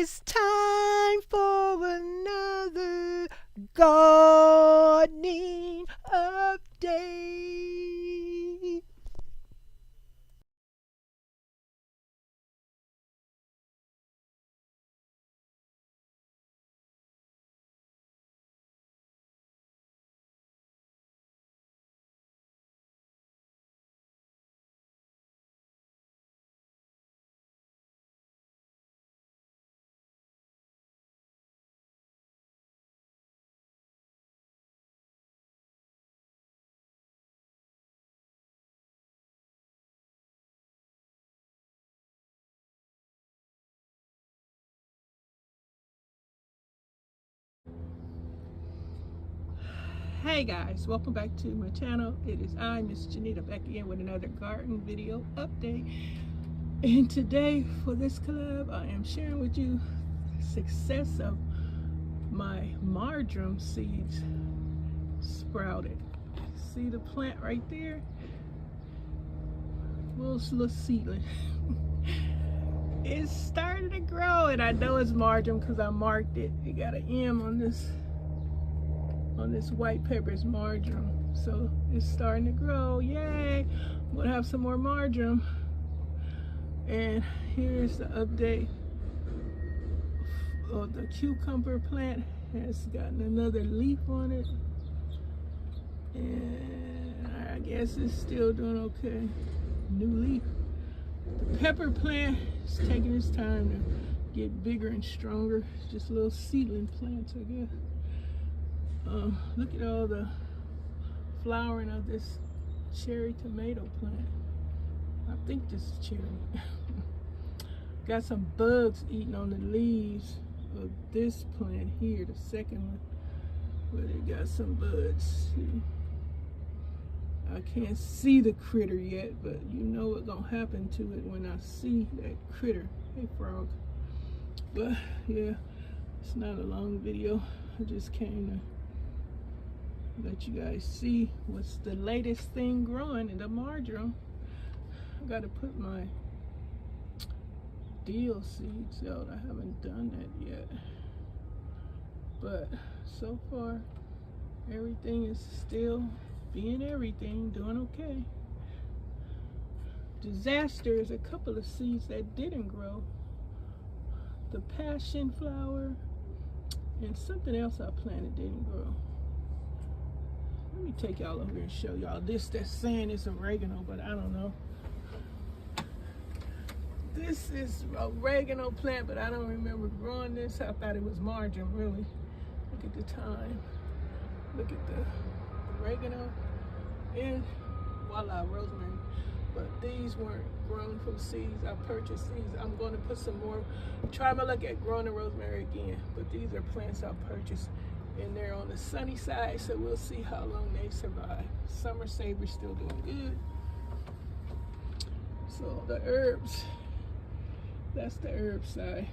It's time for another gardening update. Hey guys, welcome back to my channel. It is I, Miss Janita, back again with another garden video update. And today for this collab, I am sharing with you the success of my marjoram seeds sprouted. See the plant right there? Little seedling. It's starting to grow, and I know it's marjoram because I marked it. It got an M on this white pepper. Is marjoram, so it's starting to grow. Yay! I'm gonna have some more marjoram. And here's the update. The cucumber plant has gotten another leaf on it, and I guess it's still doing okay. New leaf. The pepper plant is taking its time to get bigger and stronger. It's just little seedling plants, I guess. Look at all the flowering of this cherry tomato plant. I think this is cherry. Got some bugs eating on the leaves of this plant here, the second one, but it got some bugs too. I can't see the critter yet, but you know what's gonna happen to it when I see that critter. Hey frog. But yeah, it's not a long video. I just came to let you guys see what's the latest thing growing in the marjoram. I gotta put my dill seeds out. I haven't done that yet, but so far everything is still being everything, doing okay. Disaster is a couple of seeds that didn't grow. The passion flower and something else I planted didn't grow. Let me take y'all over here and show y'all this. That's saying it's oregano, but I don't know. This is oregano plant, but I don't remember growing this. I thought it was marjoram, really. Look at the time. Look at the oregano and voila, rosemary. But these weren't grown from seeds. I purchased these. I'm going to put some more, try my luck at growing the rosemary again. But these are plants I purchased, and they're on the sunny side, so we'll see how long they survive. Summer savor's still doing good. So the herbs, that's the herb side.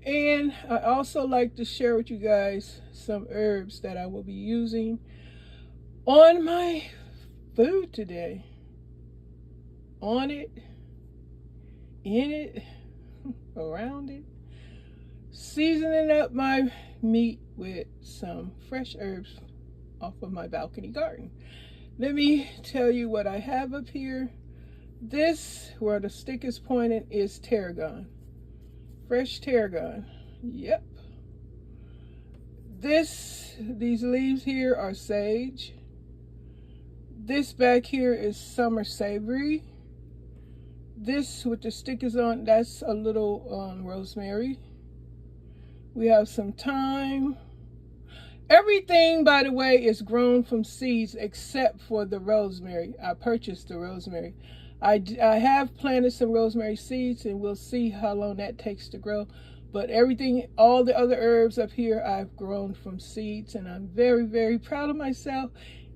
And I also like to share with you guys some herbs that I will be using on my food today. On it, in it, around it. Seasoning up my meat with some fresh herbs off of my balcony garden. Let me tell you what I have up here. This, where the stick is pointed, is tarragon. Fresh tarragon. Yep. These leaves here are sage. This back here is summer savory. This with the stick is on, that's a little rosemary. We have some thyme. Everything, by the way, is grown from seeds except for the rosemary. I purchased the rosemary. I have planted some rosemary seeds, and we'll see how long that takes to grow. But everything, all the other herbs up here, I've grown from seeds, and I'm very, very proud of myself,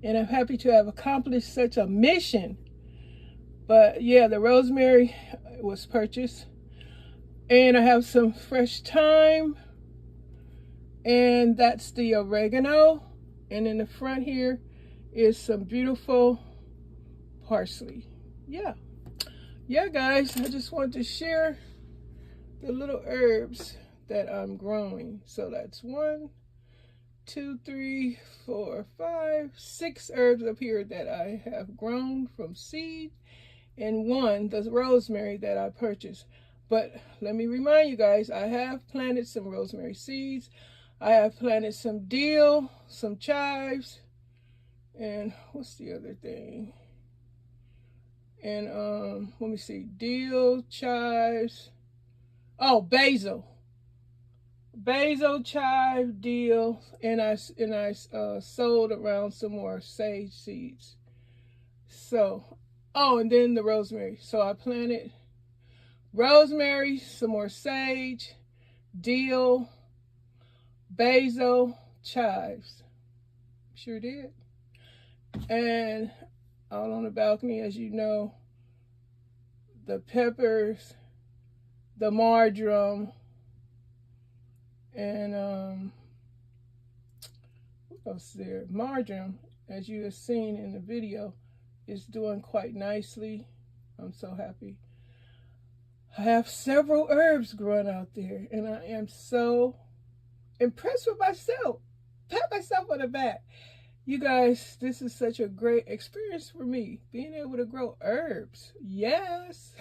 and I'm happy to have accomplished such a mission. But yeah, the rosemary was purchased, and I have some fresh thyme, and that's the oregano, and in the front here is some beautiful parsley. Yeah guys, I just wanted to share the little herbs that I'm growing. So that's 1, 2, 3, 4, 5, 6 herbs up here that I have grown from seed, and 1, the rosemary that I purchased. But let me remind you guys, I have planted some rosemary seeds. I have planted some dill, some chives, and what's the other thing? And let me see, dill, chives, oh, basil, chive, dill, and I sowed around some more sage seeds. So, oh, and then the rosemary. So I planted rosemary, some more sage, dill, basil, chives. Sure did. And out on the balcony, as you know, the peppers, the marjoram, and what else there? Marjoram, as you have seen in the video, is doing quite nicely. I'm so happy. I have several herbs growing out there, and I am so impressed with myself. Pat myself on the back. You guys, this is such a great experience for me, being able to grow herbs. Yes.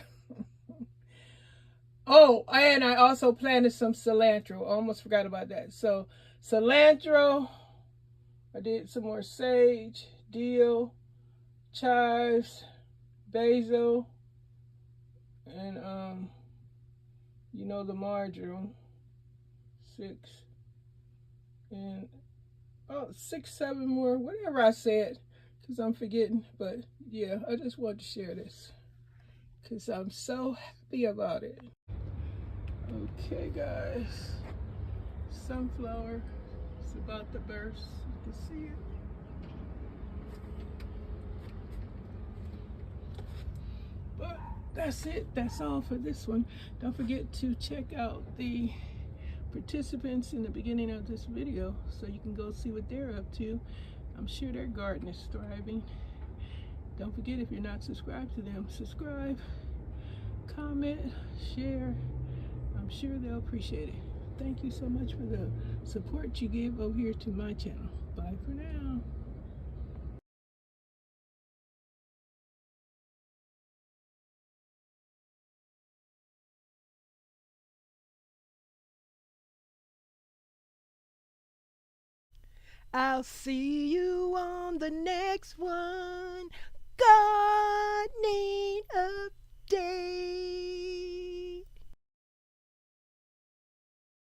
Oh, and I also planted some cilantro. I almost forgot about that. So cilantro, I did some more sage, dill, chives, basil, and you know, the marjoram, 6, and 6, 7 more, whatever I said, because I'm forgetting. But yeah, I just wanted to share this because I'm so happy about it. Okay, guys, sunflower is about to burst. You can see it. But that's it. That's all for this one. Don't forget to check out the participants in the beginning of this video so you can go see what they're up to. I'm sure their garden is thriving. Don't forget, if you're not subscribed to them, subscribe, comment, share. I'm sure they'll appreciate it. Thank you so much for the support you give over here to my channel. Bye for now. I'll see you on the next one. Gardening update.